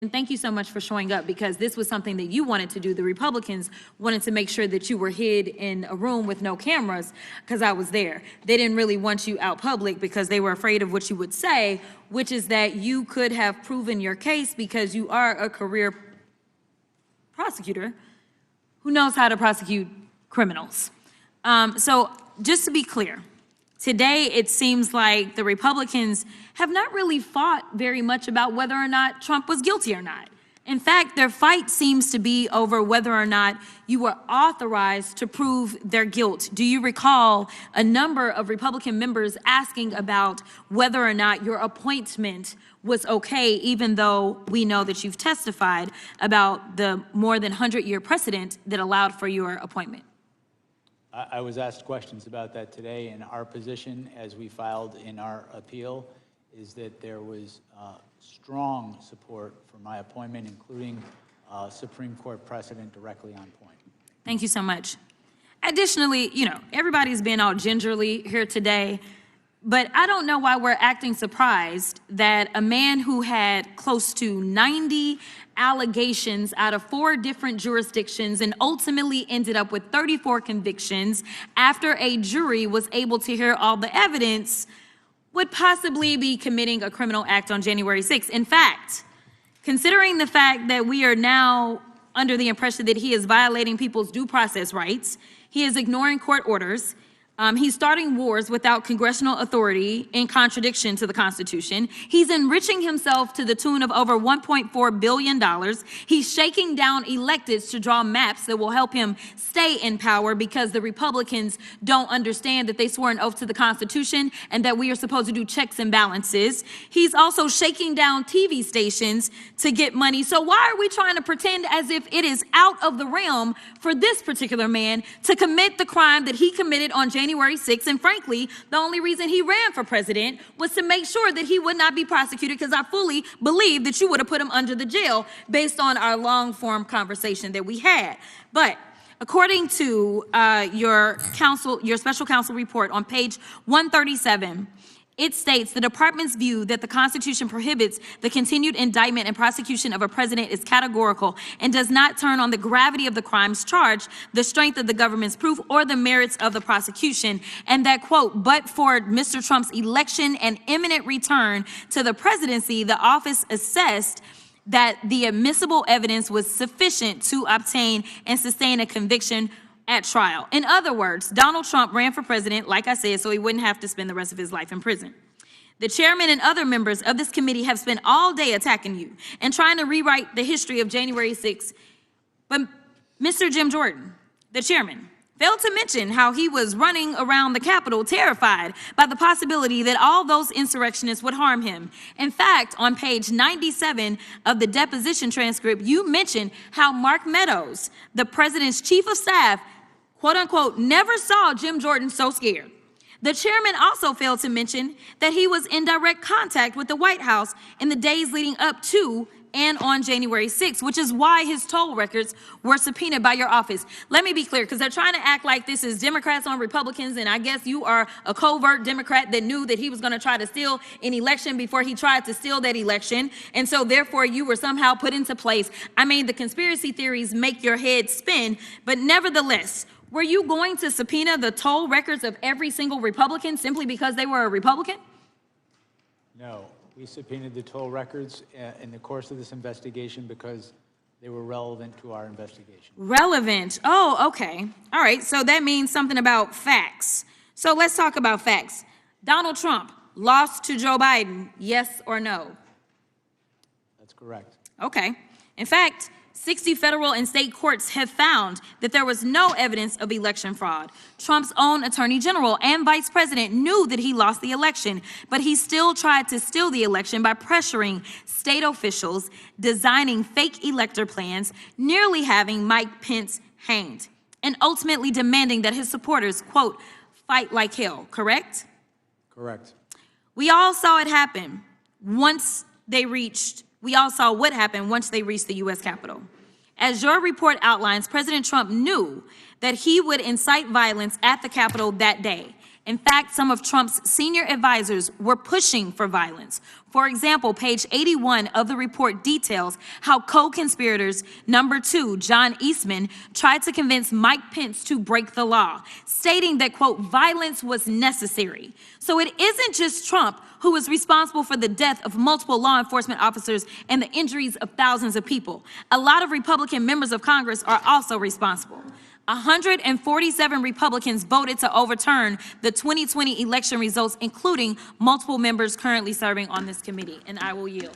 And thank you so much for showing up, because this was something that you wanted to do. The Republicans wanted to make sure that you were hid in a room with no cameras, because I was there. They didn't really want you out public because they were afraid of what you would say, which is that you could have proven your case because you are a career prosecutor who knows how to prosecute criminals. So just to be clear, today it seems like the Republicans have not really fought very much about whether or not Trump was guilty or not. In fact, their fight seems to be over whether or not you were authorized to prove their guilt. Do you recall a number of Republican members asking about whether or not your appointment was okay, even though we know that you've testified about the more than 100-year precedent that allowed for your appointment? I was asked questions about that today, and our position, as we filed in our appeal, is that there was strong support for my appointment, including Supreme Court precedent directly on point. Thank you so much. Additionally, you know, everybody's been all gingerly here today, but I don't know why we're acting surprised that a man who had close to 90 allegations out of 4 different jurisdictions and ultimately ended up with 34 convictions after a jury was able to hear all the evidence would possibly be committing a criminal act on January 6th. In fact, considering the fact that we are now under the impression that he is violating people's due process rights, he is ignoring court orders, he's starting wars without congressional authority in contradiction to the Constitution. He's enriching himself to the tune of over $1.4 billion. He's shaking down electeds to draw maps that will help him stay in power, because the Republicans don't understand that they swore an oath to the Constitution and that we are supposed to do checks and balances. He's also shaking down TV stations to get money. So why are we trying to pretend as if it is out of the realm for this particular man to commit the crime that he committed on January 6th, and frankly, the only reason he ran for president was to make sure that he would not be prosecuted, because I fully believe that you would have put him under the jail based on our long-form conversation that we had. But according to your special counsel report on page 137, it states the department's view that the Constitution prohibits the continued indictment and prosecution of a president is categorical and does not turn on the gravity of the crimes charged, the strength of the government's proof, or the merits of the prosecution. And that, quote, but for Mr. Trump's election and imminent return to the presidency, the office assessed that the admissible evidence was sufficient to obtain and sustain a conviction at trial. In other words, Donald Trump ran for president, like I said, so he wouldn't have to spend the rest of his life in prison. The chairman and other members of this committee have spent all day attacking you and trying to rewrite the history of January 6th. But Mr. Jim Jordan, the chairman, failed to mention how he was running around the Capitol terrified by the possibility that all those insurrectionists would harm him. In fact, on page 97 of the deposition transcript, you mentioned how Mark Meadows, the president's chief of staff, quote unquote, never saw Jim Jordan so scared. The chairman also failed to mention that he was in direct contact with the White House in the days leading up to and on January 6th, which is why his toll records were subpoenaed by your office. Let me be clear, because they're trying to act like this is Democrats on Republicans, and I guess you are a covert Democrat that knew that he was going to try to steal an election before he tried to steal that election, and so therefore you were somehow put into place. I mean, the conspiracy theories make your head spin, but nevertheless, were you going to subpoena the toll records of every single Republican simply because they were a Republican? No. We subpoenaed the toll records in the course of this investigation because they were relevant to our investigation. Relevant. Oh, okay. All right. So that means something about facts. So let's talk about facts. Donald Trump lost to Joe Biden, yes or no? That's correct. Okay. In fact, 60 federal and state courts have found that there was no evidence of election fraud. Trump's own attorney general and vice president knew that he lost the election, but he still tried to steal the election by pressuring state officials, designing fake elector plans, nearly having Mike Pence hanged, and ultimately demanding that his supporters, quote, fight like hell, correct? Correct. We all saw it happen once they reached We all saw what happened once they reached the U.S. Capitol. As your report outlines, President Trump knew that he would incite violence at the Capitol that day In fact, some of Trump's senior advisors were pushing for violence. For example, page 81 of the report details how co-conspirators number 2, John Eastman, tried to convince Mike Pence to break the law, stating that, quote, violence was necessary. So it isn't just Trump who is responsible for the death of multiple law enforcement officers and the injuries of thousands of people. A lot of Republican members of Congress are also responsible. 147 Republicans voted to overturn the 2020 election results, including multiple members currently serving on this committee, and I will yield.